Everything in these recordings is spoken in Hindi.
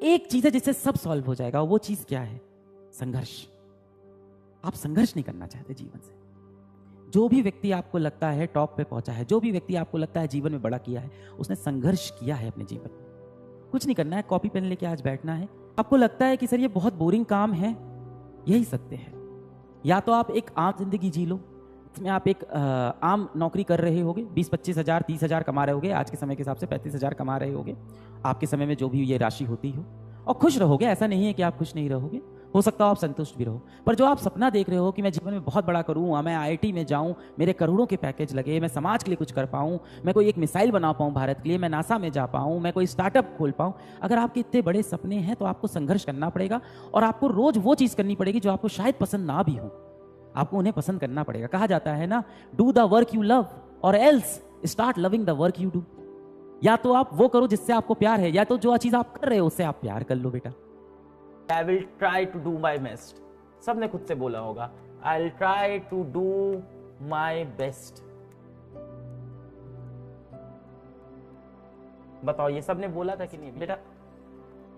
एक चीज है जिससे सब सॉल्व हो जाएगा। वो चीज क्या है? संघर्ष। आप संघर्ष नहीं करना चाहते जीवन से। जो भी व्यक्ति आपको लगता है टॉप पे पहुंचा है, जो भी व्यक्ति आपको लगता है जीवन में बड़ा किया है, उसने संघर्ष किया है अपने जीवन में। कुछ नहीं करना है, कॉपी पेन लेके आज बैठना है। आपको लगता है कि सर ये बहुत बोरिंग काम है, यही सत्य है। या तो आप एक आम जिंदगी जी लो, इसमें आप एक आम नौकरी कर रहे होगे, 20-25 हज़ार 30 हज़ार कमा रहे होगे, आज के समय के हिसाब से 35 हज़ार कमा रहे होगे आपके समय में जो भी ये राशि होती हो, और खुश रहोगे। ऐसा नहीं है कि आप खुश नहीं रहोगे, हो सकता हो आप संतुष्ट भी रहो। पर जो आप सपना देख रहे हो कि मैं जीवन में बहुत बड़ा करूँ, मैं IIT में जाऊँ, मेरे करोड़ों के पैकेज लगे, मैं समाज के लिए कुछ कर पाऊँ, मैं कोई एक मिसाइल बना पाऊँ भारत के लिए, मैं नासा में जा पाऊँ, मैं कोई स्टार्टअप खोल पाऊँ, अगर आपके इतने बड़े सपने हैं तो आपको संघर्ष करना पड़ेगा। और आपको रोज वो चीज़ करनी पड़ेगी जो आपको शायद पसंद ना भी हो, आपको उन्हें पसंद करना पड़ेगा। कहा जाता है ना, do the work you love और else start loving the work you do. या तो आप वो करो जिससे आपको प्यार है, या तो जो चीज आप कर रहे हो उससे आप प्यार कर लो बेटा। I will try to do my best, सबने खुद से बोला होगा, I will try to do my best. बताओ ये सबने बोला था कि नहीं? बेटा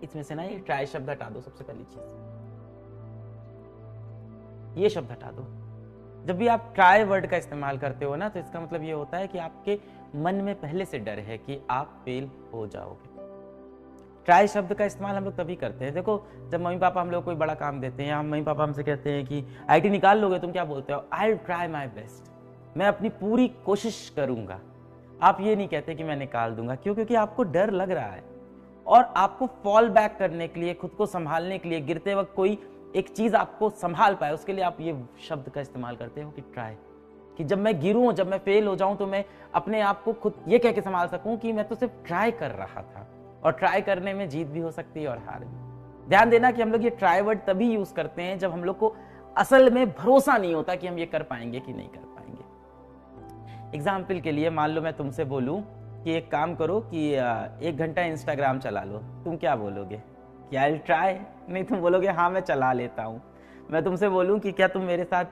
इसमें से ना ये ट्राई शब्द हटा दो। सबसे पहली चीज ये शब्द हटा दो। जब भी आप ट्राई वर्ड का इस्तेमाल करते हो ना, तो इसका मतलब ये होता है कि आपके मन में पहले से डर है कि आप फेल हो जाओगे। ट्राई शब्द का इस्तेमाल हम लोग तभी करते हैं, देखो जब मम्मी पापा हम लोग कोई बड़ा काम देते हैं, मम्मी पापा हमसे कहते हैं कि IIT निकाल लोगे, तुम क्या बोलते हो? आई विल ट्राई माई बेस्ट, मैं अपनी पूरी कोशिश करूंगा। आप ये नहीं कहते कि मैं निकाल दूंगा। क्यों? क्योंकि आपको डर लग रहा है, और आपको फॉल बैक करने के लिए, खुद को संभालने के लिए, गिरते वक्त कोई एक चीज आपको संभाल पाए, उसके लिए आप ये शब्द का इस्तेमाल करते हो कि ट्राई, कि जब मैं गिरूं, जब मैं फेल हो जाऊं, तो मैं अपने आप को खुद ये कह के संभाल सकूं कि मैं तो सिर्फ ट्राई कर रहा था। और ट्राई करने में जीत भी हो सकती है और हार भी। ध्यान देना कि हम लोग ये ट्राई वर्ड तभी यूज करते हैं जब हम लोग को असल में भरोसा नहीं होता कि हम ये कर पाएंगे कि नहीं कर पाएंगे। एग्जाम्पल के लिए मान लो मैं तुमसे बोलूं कि एक काम करो कि 1 घंटा इंस्टाग्राम चला लो, तुम क्या बोलोगे? कि आई विल ट्राई? नहीं, तुम बोलोगे हाँ मैं चला लेता हूँ। मैं तुमसे बोलूं कि क्या तुम मेरे साथ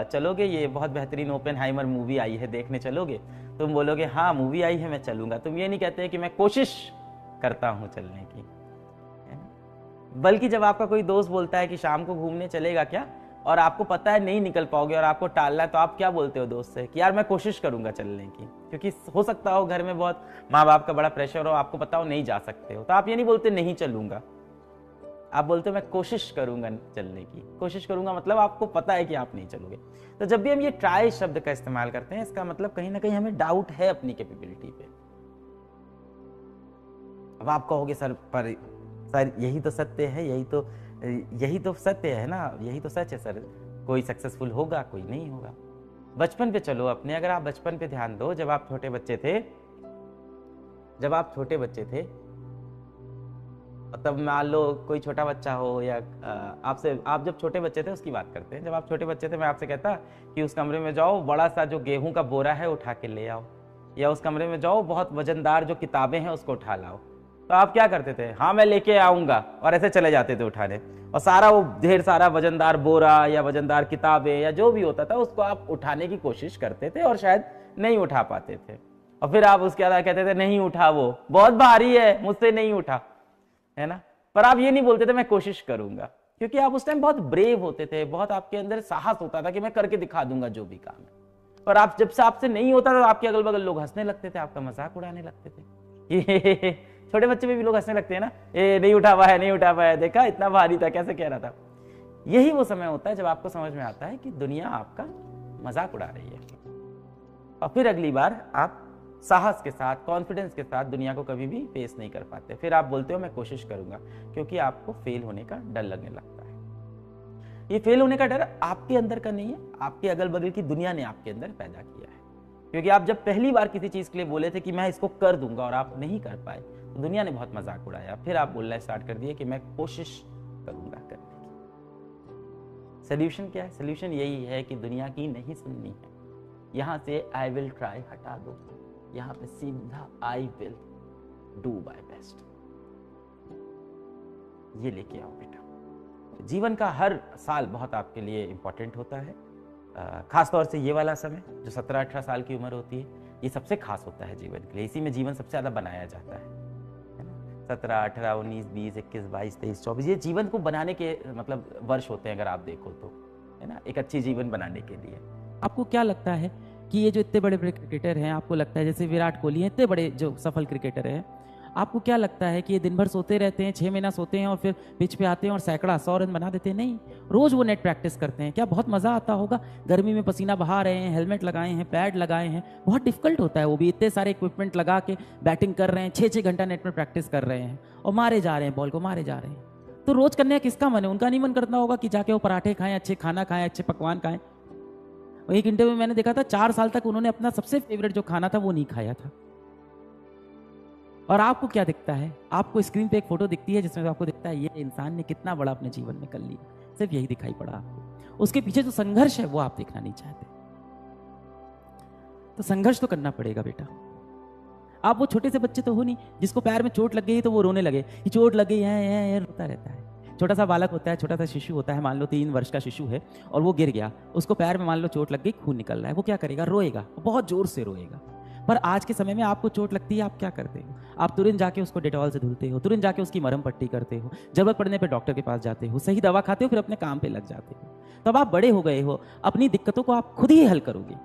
चलोगे, ये बहुत बेहतरीन ओपेनहाइमर मूवी आई है, देखने चलोगे? तुम बोलोगे हाँ मूवी आई है मैं चलूंगा। तुम ये नहीं कहते कि मैं कोशिश करता हूँ चलने की, है ना? बल्कि जब आपका कोई दोस्त बोलता है कि शाम को घूमने चलेगा क्या, और आपको पता है नहीं निकल पाओगे और आपको टालना है, तो आप क्या बोलते हो दोस्त से? कि यार मैं कोशिश करूंगा चलने की। क्योंकि हो सकता हो घर में बहुत माँ बाप का बड़ा प्रेशर हो, आपको पता हो नहीं जा सकते हो, तो आप ये नहीं बोलते नहीं चलूंगा, आप बोलते हो मैं कोशिश करूंगा चलने की। कोशिश करूंगा मतलब आपको पता है कि आप नहीं चलोगे। तो जब भी हम ये ट्राई शब्द का इस्तेमाल करते हैं, इसका मतलब कहीं ना कहीं हमें डाउट है अपनी कैपेबिलिटी पे। अब आप कहोगे सर यही तो सत्य है, यही तो सत्य है ना, यही तो सच है सर, कोई सक्सेसफुल होगा कोई नहीं होगा। बचपन पे चलो अपने, अगर आप बचपन पे ध्यान दो, जब आप छोटे बच्चे थे, तब मान लो कोई छोटा बच्चा हो, या आप जब छोटे बच्चे थे उसकी बात करते हैं, जब आप छोटे बच्चे थे मैं आपसे कहता कि उस कमरे में जाओ, बड़ा सा जो गेहूं का बोरा है उठा के ले आओ, या उस कमरे में जाओ बहुत वजनदार जो किताबें हैं उसको उठा लाओ, तो आप क्या करते थे? हाँ मैं लेके आऊंगा, और ऐसे चले जाते थे उठाने, और सारा वो ढेर सारा वजनदार बोरा या वजनदार किताबें या जो भी होता था उसको आप उठाने की कोशिश करते थे, और शायद नहीं उठा पाते थे, और फिर आप उसके बाद कहते थे नहीं उठा, वो बहुत भारी है मुझसे नहीं उठा, है ना? पर आप ये नहीं बोलते थे मैं कोशिश करूंगा, क्योंकि आप उस टाइम बहुत ब्रेव होते थे, बहुत आपके अंदर साहस होता था कि मैं करके दिखा दूंगा जो भी काम है। पर आप जब से आपसे नहीं होता था, आपके अगल बगल लोग हंसने लगते थे, आपका मजाक उड़ाने लगते थे। छोटे बच्चे में भी लोग हंसने लगते हैं ना, ए नहीं उठा पाया, नहीं उठा पाया, देखा इतना भारी था, कैसे कह रहा था। यही वो समय होता है जब आपको समझ में आता है कि दुनिया आपका मजाक उड़ा रही है, और फिर अगली बार आप साहस के साथ, कॉन्फिडेंस के साथ दुनिया को कभी भी फेस नहीं कर पाते। फिर आप बोलते हो मैं कोशिश करूंगा, क्योंकि आपको फेल होने का डर लगने लगता है। ये फेल होने का डर आपके अंदर का नहीं है, आपके अगल बगल की दुनिया ने आपके अंदर पैदा किया है। क्योंकि आप जब पहली बार किसी चीज के लिए बोले थे कि मैं इसको कर दूंगा और आप नहीं कर पाए, तो दुनिया ने बहुत मजाक उड़ाया। फिर आप बोलना स्टार्ट कर दिए कि मैं कोशिश करूंगा करने की। सोल्यूशन क्या है? सोल्यूशन यही है कि दुनिया की नहीं सुननी है, यहां से आई विल ट्राई हटा दो, यहां पे सीधा I will do my best, ये लेके आओ बेटा। जीवन का हर साल बहुत आपके लिए इंपॉर्टेंट होता है, खास तौर से ये वाला समय जो 17-18 साल की उम्र होती है, ये सबसे खास होता है जीवन के लिए। इसी में जीवन सबसे ज्यादा बनाया जाता है ना? 17, 18, 19, 20, 21, 22, 23, 24 ये जीवन को बनाने के मतलब वर्ष होते हैं अगर आप देखो तो, है ना, एक अच्छी जीवन बनाने के लिए। आपको क्या लगता है कि ये जो इतने बड़े बड़े क्रिकेटर हैं, आपको लगता है जैसे विराट कोहली हैं, इतने बड़े जो सफल क्रिकेटर हैं, आपको क्या लगता है कि ये दिन भर सोते रहते हैं, 6 महीना सोते हैं और फिर पिच पे आते हैं और सैकड़ा 100 रन बना देते हैं? नहीं, रोज वो नेट प्रैक्टिस करते हैं। क्या बहुत मजा आता होगा? गर्मी में पसीना बहा रहे हैं, हेलमेट लगाए हैं, पैड लगाए हैं, बहुत डिफिकल्ट होता है वो भी, इतने सारे इक्विपमेंट लगा के बैटिंग कर रहे हैं, 6-6 घंटा नेट में प्रैक्टिस कर रहे हैं और मारे जा रहे हैं, बॉल को मारे जा रहे हैं। तो रोज करने का किसका मन है? उनका नहीं मन करता होगा कि जाके वो पराठे खाएं, अच्छे खाना खाएं, अच्छे पकवान खाएं। एक इंटरव्यू में मैंने देखा था 4 साल तक उन्होंने अपना सबसे फेवरेट जो खाना था वो नहीं खाया था। और आपको क्या दिखता है? आपको स्क्रीन पे एक फोटो दिखती है जिसमें आपको दिखता है ये इंसान ने कितना बड़ा अपने जीवन में कर लिया, सिर्फ यही दिखाई पड़ा आपको। उसके पीछे जो संघर्ष है वो आप देखना नहीं चाहते। तो संघर्ष तो करना पड़ेगा बेटा। आप वो छोटे से बच्चे तो हो नहीं जिसको पैर में चोट लग गई तो वो रोने लगे कि चोट लग गई है, रोता रहता है। छोटा सा बालक होता है, छोटा सा शिशु होता है, मान लो 3 वर्ष का शिशु है और वो गिर गया, उसको पैर में मान लो चोट लग गई, खून निकल रहा है, वो क्या करेगा? रोएगा, बहुत जोर से रोएगा। पर आज के समय में आपको चोट लगती है, आप क्या करते हो? आप तुरंत जाके उसको डेटॉल से धुलते हो, तुरंत जाके उसकी मरहम पट्टी करते हो, जरूरत पड़ने पे डॉक्टर के पास जाते हो, सही दवा खाते हो, फिर अपने काम पे लग जाते हो। तब आप बड़े हो गए हो, अपनी दिक्कतों को आप खुद ही हल करोगे।